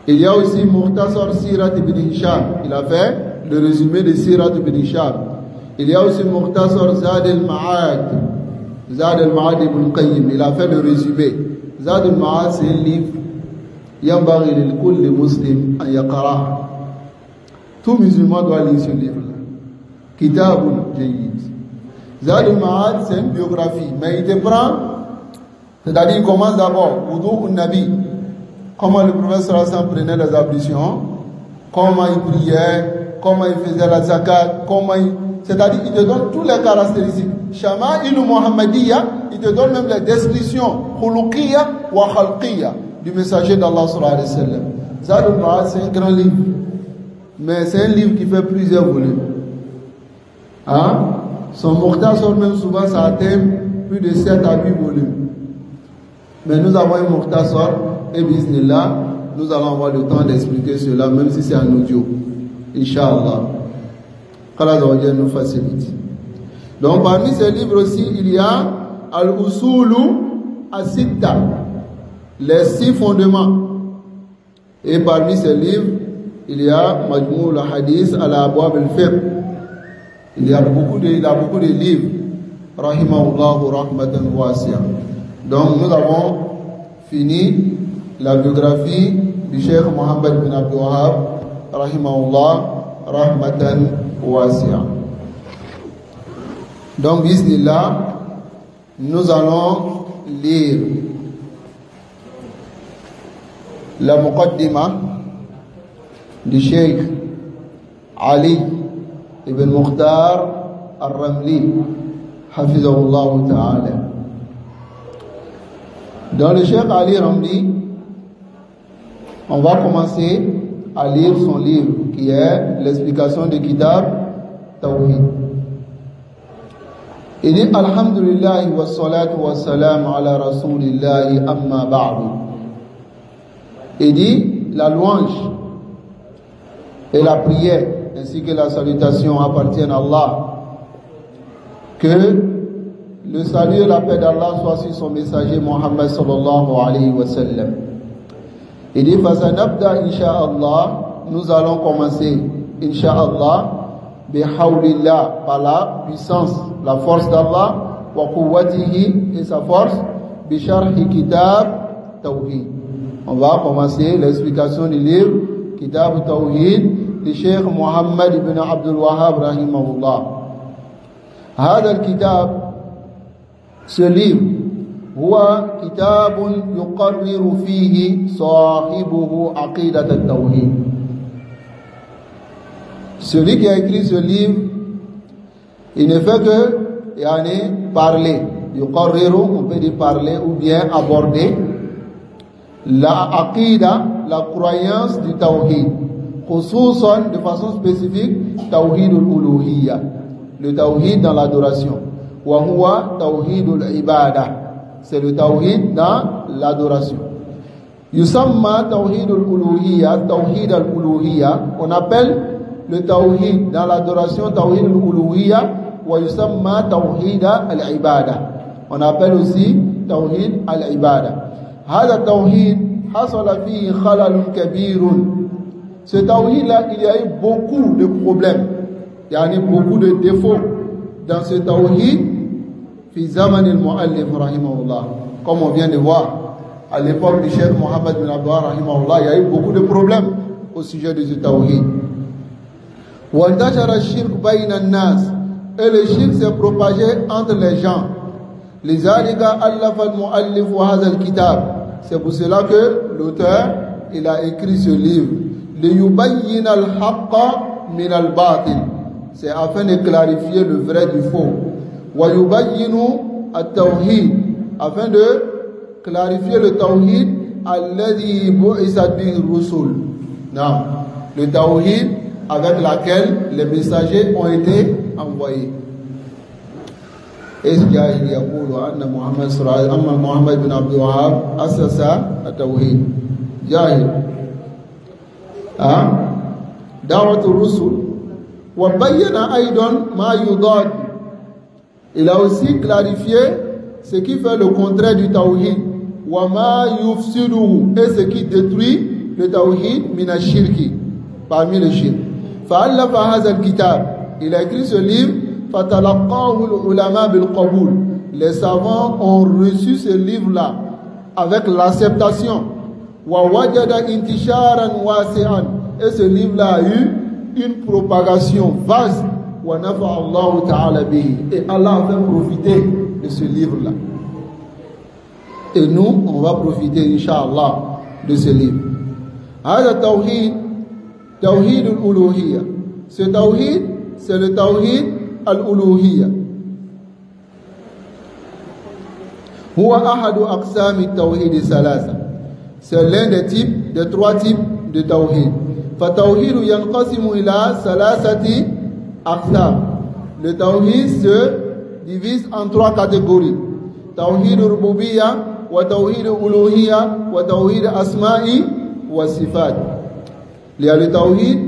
Il y a aussi Mukhtasar Sirat ibn Hisham. Il a fait le résumé de Sirat ibn Hisham. Il y a aussi Mukhtasar Zad al-Ma'ad. Zad al-Ma'ad ibn Qayyim. Il a fait le résumé. Zad al-Ma'ad, c'est un livre. Yambaghi lil kulli muslim an yaqra. Tout musulman doit lire ce livre-là. Kitabun Jayyid. Zad al-Ma'ad, c'est une biographie, mais il te prend, c'est-à-dire il commence d'abord, Wudu al-Nabi, comment le prophète sallallahu alayhi wa sallam prenait les ablutions, comment il priait, comment il faisait la zakat, c'est-à-dire il te donne toutes les caractéristiques. Shama'il Muhammadiyya, il te donne même les descriptions, khuluqiyya wa khalqiyya, du messager d'Allah sallallahu alayhi wa sallam. Zad al-Ma'ad, c'est un grand livre, mais c'est un livre qui fait plusieurs volumes. Hein? Son Mukhtasar même souvent ça atteint plus de 7 à 8 volumes. Mais nous avons un Mukhtasar et bismillah, nous allons avoir le temps d'expliquer cela même si c'est en audio. Inch'Allah. qu'Allah nous facilite. Donc parmi ces livres aussi, il y a Al-Usulu As-Sitta, les 6 fondements. Et parmi ces livres, il y a Majmou al-Hadith al-Abwab al-Fiqh. Il a beaucoup de livres. Rahimahullahu rahmatan wasi'a. Donc nous avons fini la biographie du Cheikh Mohammed bin Abdul Wahhab rahimahullah rahmatan wasi'a. Donc bismillah, nous allons lire la muqaddima du Cheikh Ali ibn Mukhtar al-Ramli hafizahullah ta'ala. Dans le Cheikh Ali Ramli, on va commencer à lire son livre qui est l'explication de Kitab Tawhid. Il dit Alhamdulillah wa salatu wa salam ala rasulillahi amma ba'du. Il dit la louange et la prière ainsi que la salutation appartiennent à Allah. Que le salut et la paix d'Allah soient sur son messager Muhammad sallallahu alayhi wa sallam. Il dit Fasanabda insha'Allah, nous allons commencer insha'Allah bihawlillah, par la puissance, la force d'Allah, wa quwwatihi, et sa force, bisharhi kitab Tawhid. On va commencer l'explication du livre Kitab Tawhid du Cheikh Mohammed ibn Abdul Wahhab rahimahullah. هذا الكتاب, ce livre, هو كتاب يقرر فيه صاحبه عقيدة التوحيد. Celui qui a écrit ce livre, il ne fait que parler. يقرر, on peut dire parler ou bien aborder la aqida, la croyance du tawhid. خصوصا, de façon spécifique, توحيد الألوهية, le tawhid dans l'adoration. وهو توحيد العبادة, c'est le tawhid dans l'adoration. يسمى توحيد الألوهية توحيد الألوهية, on appelle le tawhid dans l'adoration tawhid al-uluhiyya, wa yusamma tawhid al-ibada, on appelle aussi tawhid al-ibada. هذا التوحيد حصل فيه خلل كبير. Ce tawhid là, il y a eu beaucoup de problèmes, il y a eu beaucoup de défauts dans ce tawhid fi zaman al-muallif rahimahullah. Comme on vient de voir à l'époque du Cheikh Mohammed bin Abdul Wahhab rahimahullah, il y a eu beaucoup de problèmes au sujet de ce tawhid. وانتشر الشرك بين الناس, et le shirk s'est propagé entre les gens. لذلك ألف المؤلف هذا الكتاب, c'est pour cela que l'auteur il a écrit ce livre. ليبين الحق من الباطل, c'est afin de clarifier le vrai du faux. ويبين التوحيد, afin de clarifier le tawhid الذي بعثت به الرسل. Non, le tawhid avec laquelle les messagers ont été envoyés. إسجاء يقول أن محمد صلى الله عليه وسلم أما محمد بن عبد الوهاب أسس التوحيد. جاهل دعوة الرسل. وبين أيضا ما يضاد, il a aussi clarifié ce qui fait le contraire du tawhid. وما يفسده, et ce qui détruit le tawhid min ash-shirki, parmi le shirk. فألف هذا الكتاب, il a écrit ce livre. فَتَلَقَّاهُ الْعُلَمَاء بِالْقَبُولِ, les savants ont reçu ce livre-là avec l'acceptation. وَوَجَدَ انْتِشَارًا وَاسِعًا, et ce livre-là a eu une propagation vaste. wa nafa'a Allah ta'ala bihi. Et Allah a fait profiter de ce livre-là. Et nous, on va profiter, Inch'Allah, de ce livre. هذا التوحيد توحيد الألوهية. Ce tawhid, c'est le tawhid al-uluhiyya. هو أحد أقسام التوحيد الثلاثة. C'est l'un des types, des trois types de tawhid. فالتوحيد ينقسم إلى ثلاثة أقسام. Le tawhid se divise en trois catégories. توحيد الربوبية وتوحيد الألوهية وتوحيد الأسماء والصفات. Il y a le tawhid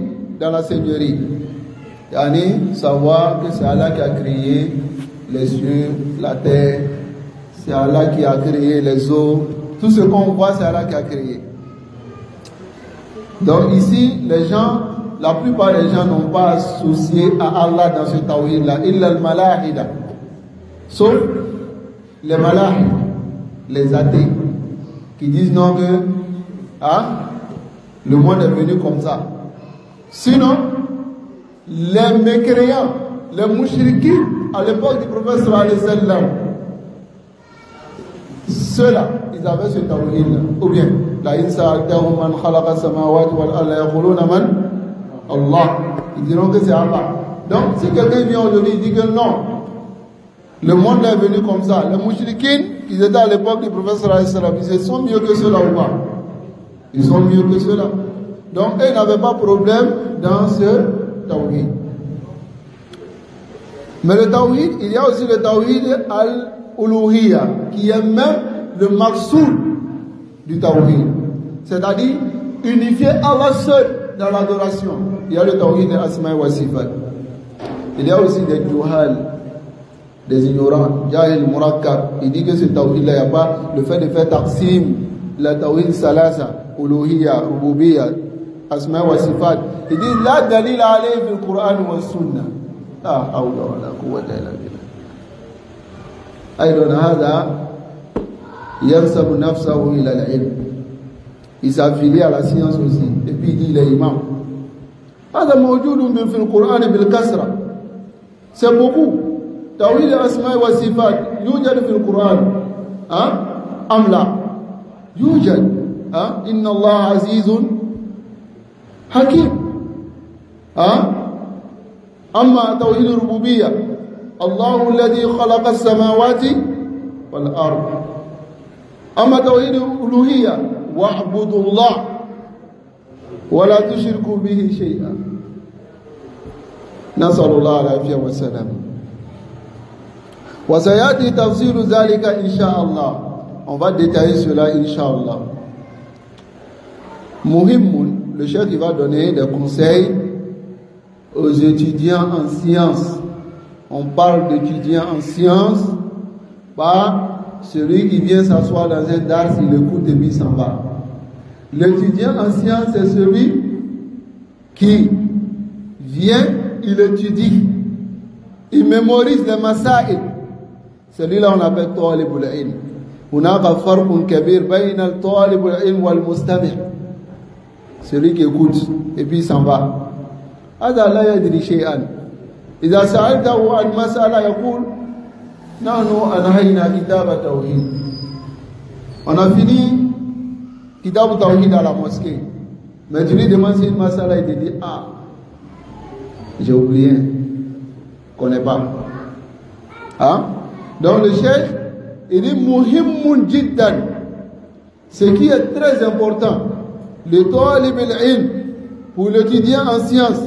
dans la seigneurie. Yani savoir que c'est Allah qui a créé les cieux, la terre, c'est Allah qui a créé les eaux. Tout ce qu'on voit, c'est Allah qui a créé. Donc ici, les gens, la plupart des gens n'ont pas associé à Allah dans ce tawhid-là. Illa al-malahida. Sauf les malahid, les athées, qui disent non que le monde est venu comme ça. Sinon, les mécréants, les mouchriquins, à l'époque du prophète sallallahu alayhi wa sallam, ceux-là, ils avaient ce tawhid-là. Ou bien, la insa'atahum man khalaqa samawati wal arda yaquluna man Allah. Ils diront que c'est Allah. Donc, si quelqu'un vient aujourd'hui et dit que non, le monde est venu comme ça, les mouchriquins, ils étaient à l'époque du prophète sallallahu alayhi wa sallam, ils sont mieux que ceux-là ou pas? Ils sont mieux que ceux-là. Donc, eux n'avaient pas de problème dans ce tawhid. Mais le tawhid, il y a aussi le tawhid al-uluhiyya, qui est même le maqsoud du tawhid. C'est-à-dire, unifier Allah seul dans l'adoration. Il y a le tawhid al-asma wa sifat. Il y a aussi des juhal, des ignorants, jahil murakkab. Il dit que ce tawhid-là, il n'y a pas le fait de faire taqsim, la tawhid salasa, uluhiyya, rububiyya, asma wa sifat. Il dit, la dalil alayhi fil Qur'an wa sunnah. لا حول ولا قوة إلا بالله. أيضا هذا ينسب نفسه إلى العلم. Il s'affilie à la science aussi. Et puis il dit, il est imam. هذا موجود في القرآن بالكسرة. C'est beaucoup. توحيد الأسماء والصفات يوجد في القرآن. أم لا؟ يوجد. إن الله عزيز حكيم. أما توحيد الربوبية الله الذي خلق السماوات والأرض. أما توحيد الألوهية واعبدوا الله ولا تشركوا به شيئا. نسأل الله العافية والسلام. وسيأتي تفسير ذلك إن شاء الله. On va détailler cela Inch'Allah. Muhimmun, le chef qui va donner des conseils aux étudiants en sciences. On parle d'étudiants en sciences, pas celui qui vient s'asseoir dans un dars, il écoute et puis il s'en va. L'étudiant en sciences, c'est celui qui vient, il étudie, il mémorise les masaïl. Celui-là, on appelle talibul ilm. Hunaka farqun kabir bayna al-talibul ilm wal mustami'. Celui qui écoute et puis il s'en va. هذا لا يدري شيئا. إذا سألته عن مسألة يقول نحن أنهينا كتاب التوحيد. On a fini kitab tawhid à la mosquée. Mais tu lui demandes si une masala, il te dit j'ai oublié, je ne connais pas. Donc le cheikh, il dit muhimmun jiddan. Ce qui est très important, le talib al-ilm, pour l'étudiant en sciences,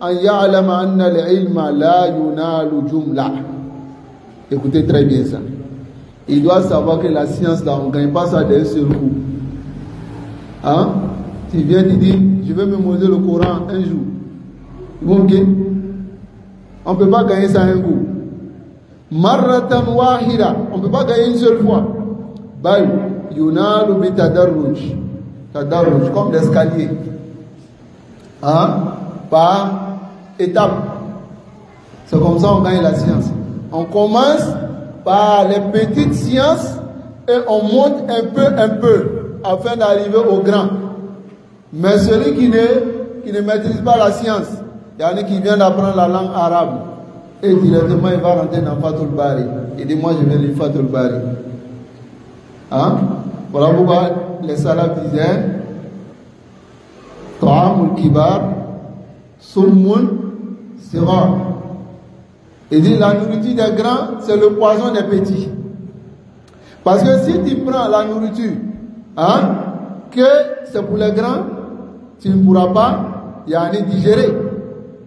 an ya'lama anna al-ilma la yunalu jumla. Écoutez très bien ça. Il doit savoir que la science là, on ne gagne pas ça d'un seul coup. Tu viens, tu dis, je vais mémoriser le Coran un jour. Bon, ok. On ne peut pas gagner ça un coup. Marratan wahida. On ne peut pas gagner une seule fois. Bal yunalu bi tadarruj. Tadarruj, comme l'escalier. Par étapes. C'est comme ça on gagne la science. On commence par les petites sciences et on monte un peu afin d'arriver au grand. Mais celui qui ne maîtrise pas la science, il y en a qui vient d'apprendre la langue arabe, et directement il va rentrer dans Fatul Bari. Il dit moi je vais lire Fatul Bari. Hein? Voilà pourquoi les salafs disaient Ta'amul Kibar, Summun Sira. Il dit la nourriture des grands, c'est le poison des petits. Parce que si tu prends la nourriture, hein, que c'est pour les grands, tu ne pourras pas digérer.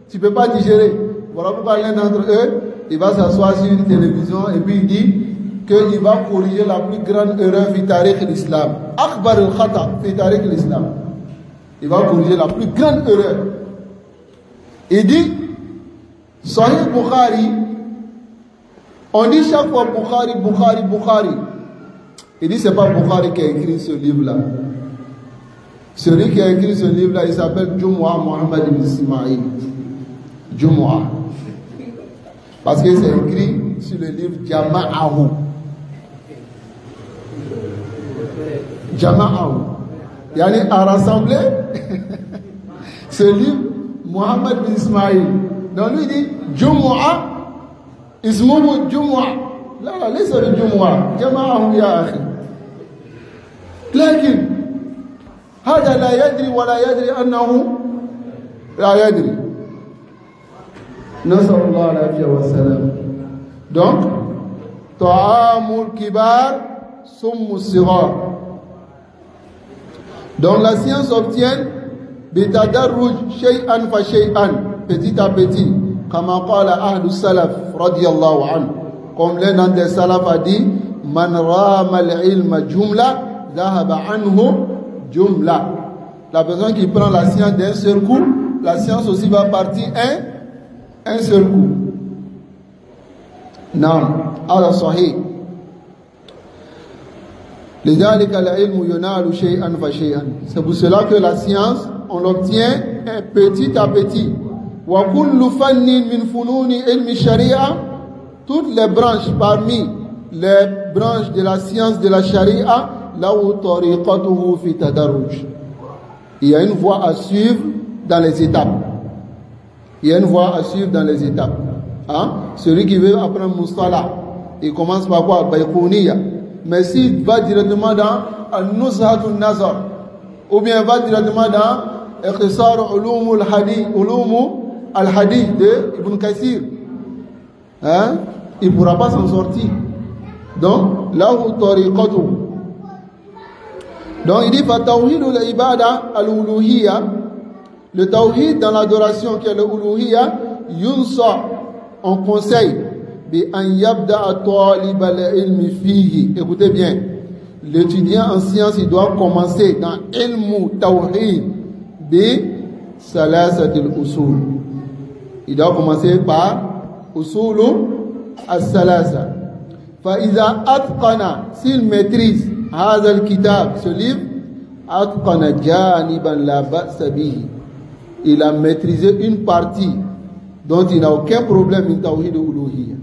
Tu ne peux pas digérer. Voilà pourquoi l'un d'entre eux, il va s'asseoir sur une télévision et puis il dit qu'il va corriger la plus grande erreur fi tariq l'islam. Akbar al-khata fi tariq l'islam. Il va corriger la plus grande erreur. Il dit, Sahih Bukhari, on dit chaque fois Bukhari, Bukhari, Bukhari. Il dit, c'est pas Bukhari qui a écrit ce livre-là. Celui qui a écrit ce livre-là, il s'appelle Jumu'ah Muhammad ibn Ismail. Jumu'ah. Parce que c'est écrit sur le livre Jama'ahu. Jama'ahu. Yani a rassemblé ce livre Muhammad ibn Ismail. Donc lui dit Jumu'ah, Ismuhu Jumu'ah. Là, laissez le Jumu'ah. Jama'ahu ya akhi. لكن هذا لا يدري ولا يدري أنه لا يدري. نسأل الله العافية والسلام. Donc, Ta'amul Kibar, Summu Sigar. Donc la science obtient bitadarruj shay'an fa shay'an, petit à petit, comme qala ahlu salaf radiyallahu anhu, comme l'un des salaf a dit, man rama al-ilma jumla dhahaba anhu jumla. La personne qui prend la science d'un seul coup, la science aussi va partir un seul coup. Naam, ala sahih. C'est pour cela que la science, on l'obtient petit à petit. Toutes les branches parmi les branches de la science de la charia, il y a une voie à suivre dans les étapes. Il y a une voie à suivre dans les étapes. Hein? Celui qui veut apprendre Mustalah, il commence par quoi? Bayqouniya. Mais s'il va directement dans Al-Nuzhatun Nazar, ou bien va directement dans Ikhtisar Ulum al-Hadith de Ibn Kathir, hein? Il ne pourra pas s'en sortir. Donc, là où tariqatu. Donc, il dit Fatawhid al-Ibada al-Uluhiyya, le tawhid dans l'adoration qui est le Uluhiyya, Yunsa, on conseille. Écoutez bien, l'étudiant en sciences, il doit commencer dans ilmu tawhid bi salasatil usul. Il doit commencer par usulu as-salasa. Fa iza atqana, s'il maîtrise hadha al-kitab, ce livre, atqana janiban la ba'sa bihi. Il a maîtrisé une partie dont il n'a aucun problème in tawhid uluhiyya.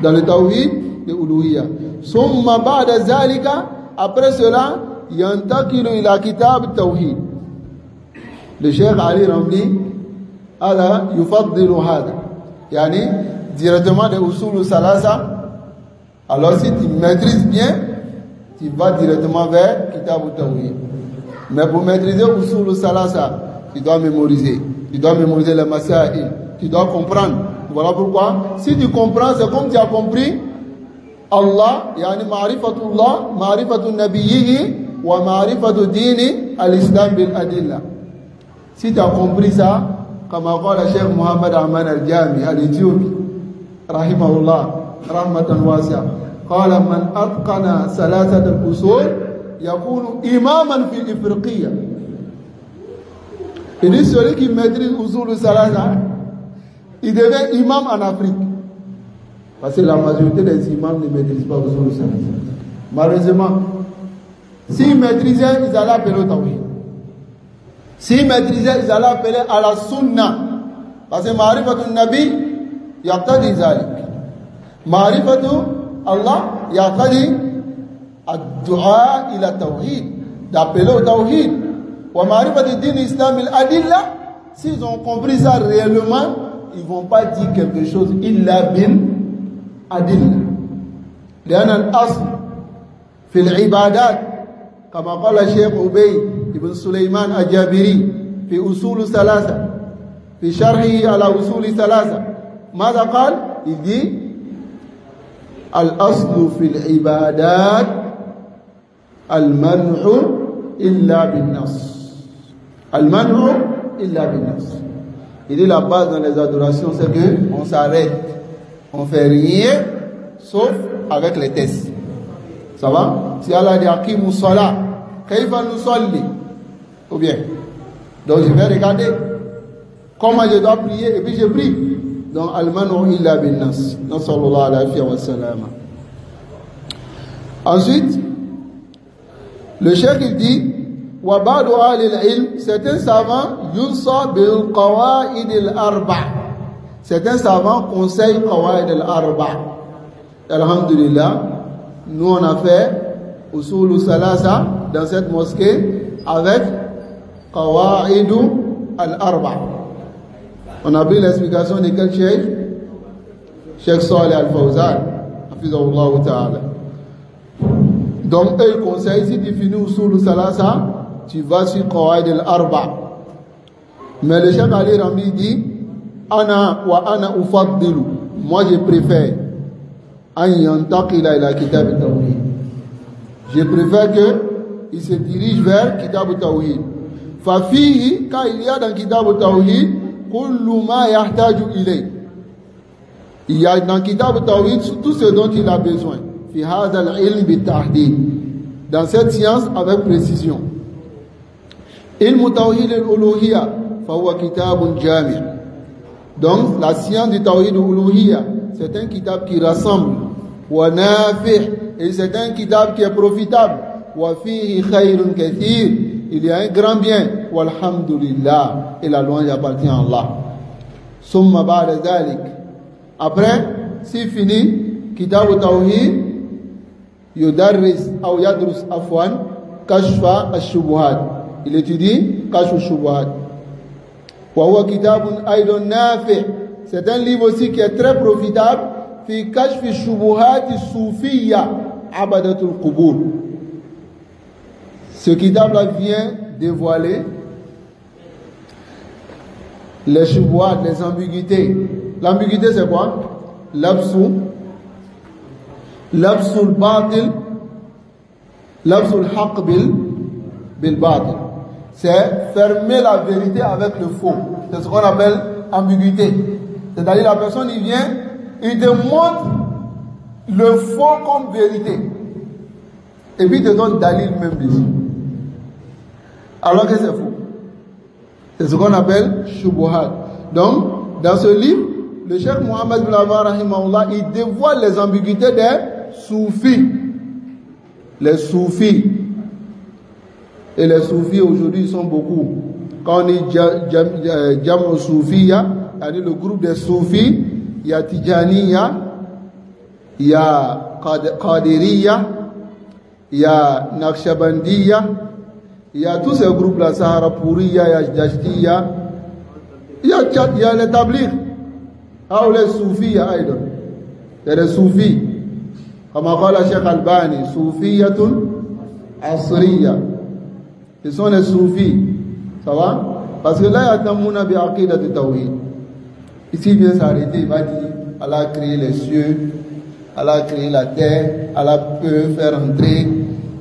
Dans le tawhid de uluhiyya. Summa ba'da zalika, après cela, yantakilu ila kitab tawhid. Le Cheikh Ali Ramli, ala yufaddilu hada. Yani, directement de usul salasa. Alors si tu maîtrises bien, tu vas directement vers kitab tawhid. Mais pour maîtriser usul salasa, tu dois mémoriser. Tu dois mémoriser les masail. Tu dois comprendre. Voilà pourquoi, si tu comprends, c'est comme tu as compris Allah, yani ma'rifatullah, ma'rifatun nabiyyihi, wa ma'rifatu dini al-islam bil adilla. Si tu as compris ça, comme a dit le Cheikh Mohamed Ahmad al-Jami, al-Éthiopie, rahimahullah, rahmatan wasi'a, قال من أتقن ثلاثة الأصول يكون إماما في الإفريقية. Il dit celui qui maîtrise usul salasa, il devient imam en Afrique. Parce que la majorité des imams ne maîtrisent pas usul salasa. Malheureusement, s'ils maîtrisaient, ils allaient appeler au tawhid. S'ils maîtrisaient, ils allaient appeler à la sunna. Parce que ma'rifatun nabi yaqtadi zalik. Ma'rifatu Allah yaqtadi ad-du'a ila tawhid. D'appeler au tawhid. Wa ma'rifatu din islam al-adilla. S'ils ont compris ça réellement, ils ne vont pas dire quelque chose illa bil adilla. لأن الأصل في العبادات كما قال الشيخ أبي بن سليمان الجابري في أصول ثلاثة في شرحه على أصول ثلاثة ماذا قال؟ il dit الأصل في العبادات المنع إلا بالنص المنع إلا بالنص. Il dit la base dans les adorations c'est que on s'arrête, on fait rien sauf avec les tests. Ça va? Si Allah dit Aqimu Salah, Kayfa nusalli? Ou bien, donc je vais regarder comment je dois prier et puis je prie. Donc Al-Manu illa bin nas. Nasallallahu alayhi wa sallam. Ensuite, le cheikh il dit wa ba'du ahli al-ilm, certains savants yunsa bil qawaid al-arba'. Certains savants conseillent qawaid al-arba'. Alhamdulillah, nous on a fait Usul Salasa dans cette mosquée avec Qawaid al-Arba. On a pris l'explication de quel cheikh? Cheikh Saleh al-Fawzan, hafizahullah ta'ala. Donc eux ils conseillent, si tu finis Usul Salasa, tu vas sur Qawaid al-Arba. Mais le cheikh Ali Ramli dit Ana wa ana ufaddilu. Moi je préfère je préfère qu'il se dirige vers Kitab al-Tawhid. Fafihi, quand il y a dans Kitab al-Tawhid, kullu ma yahtaju ilay. Il y a dans Kitab al-Tawhid tout ce dont il a besoin. Fi hadha al-ilm bi-tahdid. Dans cette science avec précision. Ilm Tawhid al-Uluhiyya, fa huwa kitabun jami'. Donc la science du Tawhid al-Uluhiyya, c'est un kitab qui rassemble. Wa nafi', et c'est un kitab qui est profitable. Wa fihi khayrun kathir, il y a un grand bien. Walhamdulillah, et la louange appartient à Allah. Summa ba'da dhalik. Après, c'est fini, kitab al-tawhid, yudarris, ou yadrus afwan, kashfa al-shubuhat. Il étudie kashfa al-shubuhat. Wa huwa kitabun aydun nafi'. C'est un livre aussi qui est très profitable. Fi kashfi shubuhat soufiyya abadatul qubur. Ce kitab-là vient dévoiler les shubuhat, les ambiguïtés. L'ambiguïté c'est quoi? L'absul batil, l'absul haqq bil batil. C'est fermer la vérité avec le faux. C'est ce qu'on appelle ambiguïté. C'est-à-dire la personne il vient, il te montre le faux comme vérité. Et puis il te donne dalil même dessus. Alors que c'est faux. C'est ce qu'on appelle shubuhat. Donc, dans ce livre, le cheikh Mohammed bin Abdullah rahimahullah, il dévoile les ambiguïtés des soufis. Les soufis. Et les soufis aujourd'hui sont beaucoup. Quand on dit Jam' Soufiya, c'est-à-dire le groupe des soufis, il y a Tijaniya, il y a Qadiriya, il y a Naqshbandiya, il y a tous ces groupes-là, Saharapuriya, il y a Jashtiya, il y a les Tablighs, ou les soufis, il y a les soufis. Comme a dit le Cheikh Albani, Soufiyatun Asriya. Ce sont les soufis. Ça va? Parce que là, il y a Tamouna bi Aqidat de Tawhid. Ici, il vient s'arrêter, il va dire Allah a créé les cieux, Allah a créé la terre, Allah peut faire entrer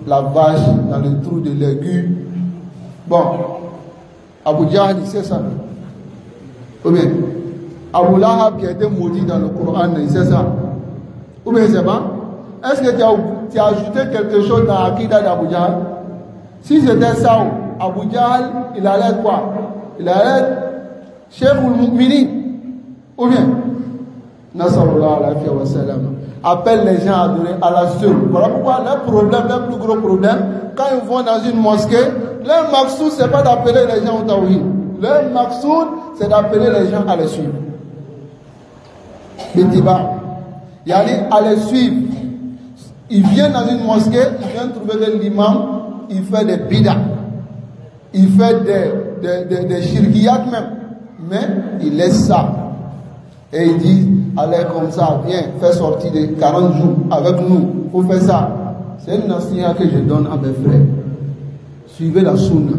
la vache dans le trou de l'aigu. Bon, Abu Jahl, il sait ça. Ou bien, Abu Lahab qui a été maudit dans le Coran, il sait ça. Ou bien, c'est pas? Est-ce que tu as ajouté quelque chose dans l'Aqidah d'Abu Jahl? Si c'était ça, Abu Jahl, il allait être quoi? Il allait être Cheikhul Mu'minin. Ou bien, Nasrallah alayhi wa sallam, appelle les gens à adorer Allah seul. Voilà pourquoi leur problème, leur plus gros problème, quand ils vont dans une mosquée, leur maqsoud, c'est pas d'appeler les gens au tawhid. Leur maqsoud, c'est d'appeler les gens à les suivre. Bitiba. Yani à les suivre. Ils viennent dans une mosquée, ils viennent trouver que l'imam, il fait des bidas. Il fait des shirkiyat même. Mais il laisse ça. Et ils disent, allez comme ça, viens, fais sortir de 40 jours avec nous, il faut faire ça. C'est une nasiha que je donne à mes frères. Suivez la sunna.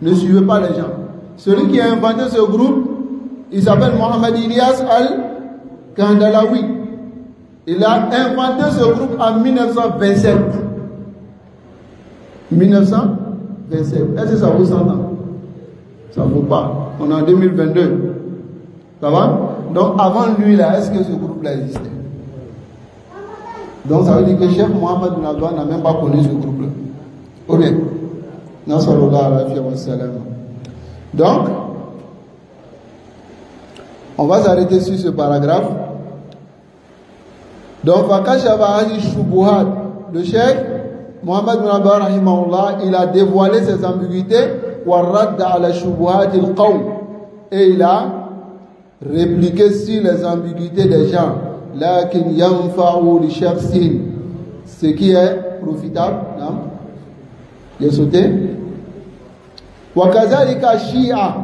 Ne suivez pas les gens. Celui qui a inventé ce groupe, il s'appelle Mohamed Ilyas Al-Kandalawi. Il a inventé ce groupe en 1927. 1927. Est-ce que ça vous entend? Ça ne vaut pas. On est en 2022. Ça va? Donc avant lui là, est-ce que ce groupe-là existait? Donc ça veut dire que Cheikh Mohamed bin Abdullah n'a même pas connu ce groupe-là. Ok. Donc, on va s'arrêter sur ce paragraphe. Donc, le Cheikh Mohamed bin Abdullah rahimahullah, il a dévoilé ses ambiguïtés et il a répliqué sur les ambiguïtés des gens. Ce qui est profitable, non? Il a sauté. Wakazalika Shia.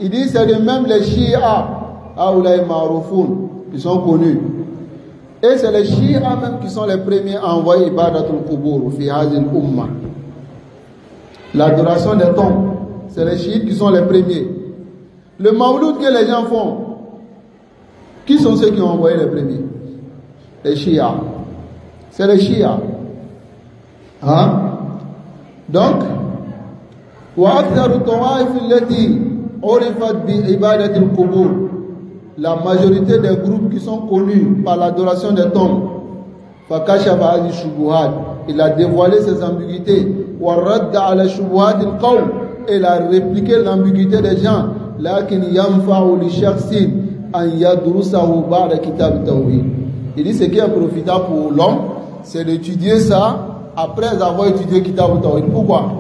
Il dit c'est de même les Shia. Aoulaï Maroufoun. Ils sont connus. Et c'est les Shia même qui sont les premiers à envoyer Ibadatul Qubur fi Hazil Umma. L'adoration des tombes. C'est les chiites qui sont les premiers. Le Mawlud que les gens font. Qui sont ceux qui ont envoyé les premiers? Les Shia. C'est les Shia. Hein? Donc, la majorité des groupes qui sont connus par l'adoration des tombes, il a dévoilé ses ambiguïtés et il a répliqué l'ambiguïté des gens. Il dit ce qui est profitable pour l'homme, c'est d'étudier ça après avoir étudié Kitab al-Tawhid. Pourquoi?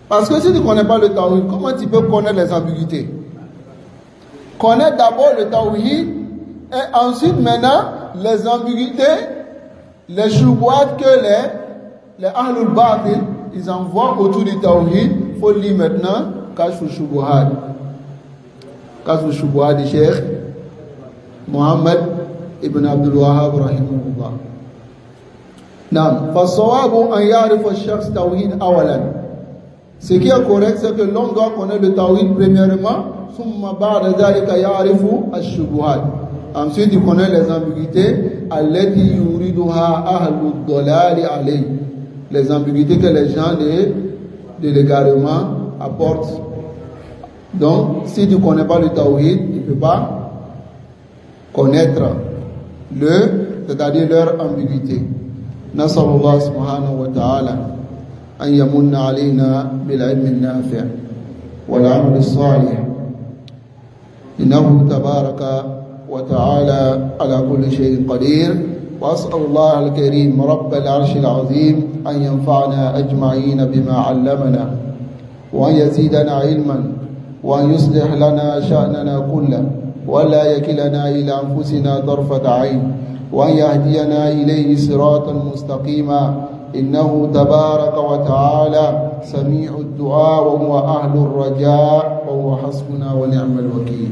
Parce que si tu ne connais pas le Tawhid, comment tu peux connaître les ambiguïtés? Connaître d'abord le Tawhid et ensuite maintenant les ambiguïtés, les shubuhat que les Ahlul Batil ils envoient autour du Tawhid. Il faut lire maintenant Kashf Shubuhat. Kashf Shubuhat du Cheikh Mohamed ibn Abdul Wahhab rahimahullah. Ce qui est correct, c'est que l'homme doit connaître le Tawhid premièrement. Ensuite, il connaît les ambiguïtés. Les ambiguïtés que les gens de l'égarement apportent. Donc, si tu ne connais pas le Tawhid, tu ne peux pas connaître c'est-à-dire leur ambiguïté. نسأل الله سبحانه وتعالى أن يمن علينا بالعلم النافع والعمل الصالح إنه تبارك وتعالى على كل شيء قدير وأسأل الله الكريم رب العرش العظيم أن ينفعنا أجمعين بما علمنا وأن يزيدنا علما وأن يصلح لنا شأننا كله ولا يكلنا إلى أنفسنا طرفة عين وأن يهدينا إليه صراطا مستقيما إنه تبارك وتعالى سميع الدعاء وهو أهل الرجاء وهو حسبنا ونعم الوكيل.